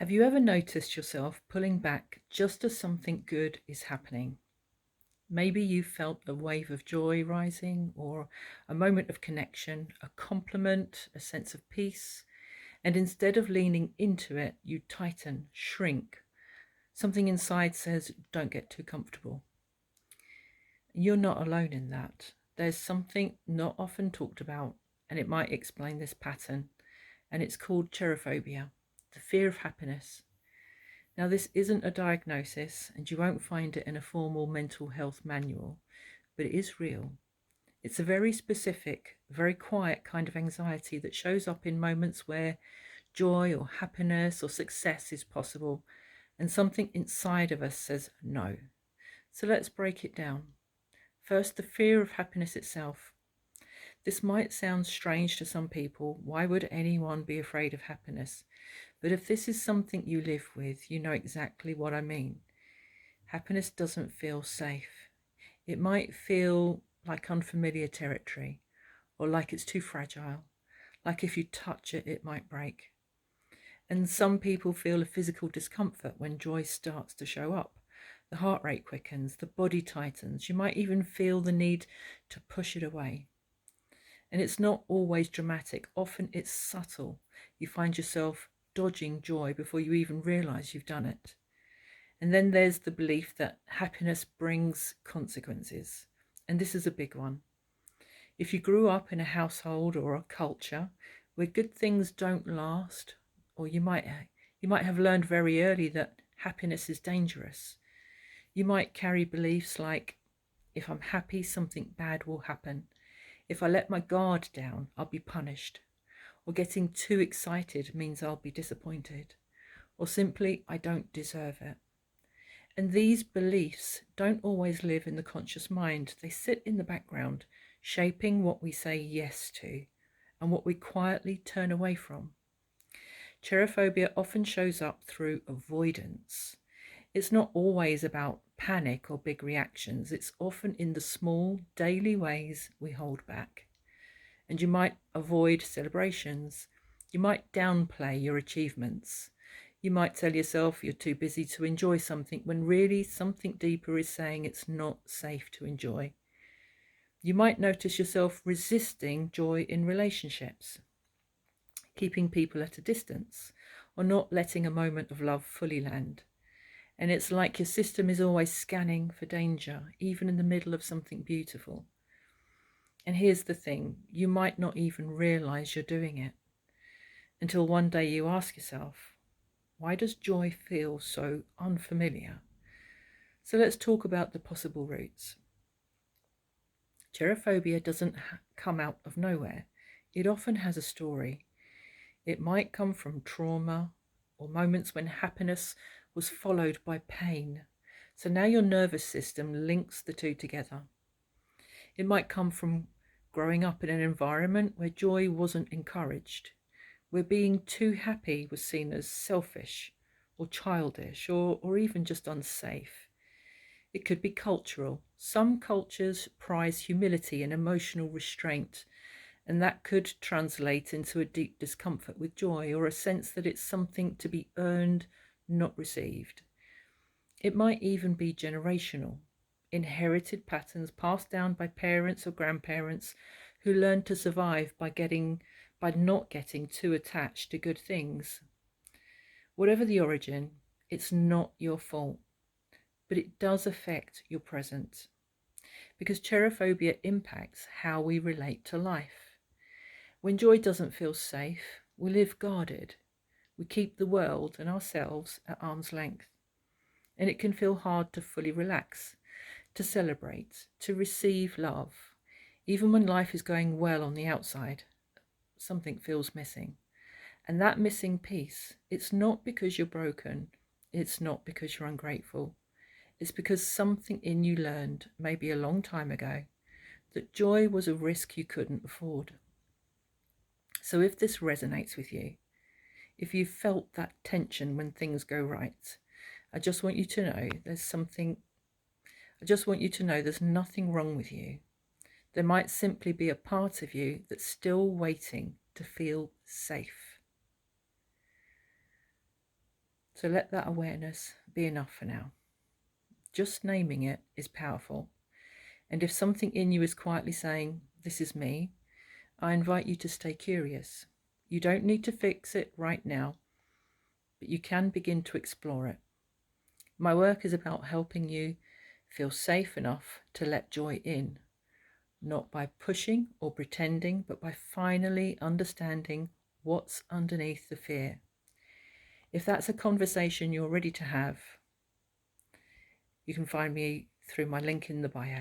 Have you ever noticed yourself pulling back just as something good is happening? Maybe you felt a wave of joy rising, or a moment of connection, a compliment, a sense of peace, and instead of leaning into it, you tighten, shrink. Something inside says, don't get too comfortable. You're not alone in that. There's something not often talked about, and it might explain this pattern, and it's called cherophobia, the fear of happiness. Now, this isn't a diagnosis, and you won't find it in a formal mental health manual, but it is real. It's a very specific, very quiet kind of anxiety that shows up in moments where joy or happiness or success is possible, and something inside of us says no. So let's break it down. First, the fear of happiness itself. This might sound strange to some people. Why would anyone be afraid of happiness? But if this is something you live with, you know exactly what I mean. Happiness doesn't feel safe. It might feel like unfamiliar territory, or like it's too fragile, like if you touch it, it might break. And some people feel a physical discomfort when joy starts to show up. The heart rate quickens, the body tightens. You might even feel the need to push it away. And it's not always dramatic. Often it's subtle. You find yourself dodging joy before you even realize you've done it. And then there's the belief that happiness brings consequences. And this is a big one. If you grew up in a household or a culture where good things don't last, or you might have learned very early that happiness is dangerous. You might carry beliefs like, if I'm happy, something bad will happen. If I let my guard down, I'll be punished. Or getting too excited means I'll be disappointed. Or simply, I don't deserve it. And these beliefs don't always live in the conscious mind. They sit in the background, shaping what we say yes to and what we quietly turn away from. Cherophobia often shows up through avoidance. It's not always about panic or big reactions. It's often in the small, daily ways we hold back. And you might avoid celebrations. You might downplay your achievements. You might tell yourself you're too busy to enjoy something when really something deeper is saying it's not safe to enjoy. You might notice yourself resisting joy in relationships, keeping people at a distance, or not letting a moment of love fully land. And it's like your system is always scanning for danger, even in the middle of something beautiful. And here's the thing, you might not even realize you're doing it until one day you ask yourself, why does joy feel so unfamiliar? So let's talk about the possible roots. Cherophobia doesn't come out of nowhere. It often has a story. It might come from trauma or moments when happiness was followed by pain. So now your nervous system links the two together. It might come from growing up in an environment where joy wasn't encouraged, where being too happy was seen as selfish or childish or even just unsafe. It could be cultural. Some cultures prize humility and emotional restraint, and that could translate into a deep discomfort with joy or a sense that it's something to be earned, not received. It might even be generational, inherited patterns passed down by parents or grandparents who learned to survive by not getting too attached to good things. Whatever the origin, it's not your fault, but it does affect your present, because cherophobia impacts how we relate to life. When joy doesn't feel safe, we live guarded. We keep the world and ourselves at arm's length. And it can feel hard to fully relax, to celebrate, to receive love. Even when life is going well on the outside, something feels missing. And that missing piece, it's not because you're broken, it's not because you're ungrateful. It's because something in you learned, maybe a long time ago, that joy was a risk you couldn't afford. So if this resonates with you, if you felt that tension when things go right, I just want you to know there's nothing wrong with you. There might simply be a part of you that's still waiting to feel safe. So let that awareness be enough for now. Just naming it is powerful. And if something in you is quietly saying, "This is me," I invite you to stay curious. You don't need to fix it right now, but you can begin to explore it. My work is about helping you feel safe enough to let joy in, not by pushing or pretending, but by finally understanding what's underneath the fear. If that's a conversation you're ready to have, you can find me through my link in the bio.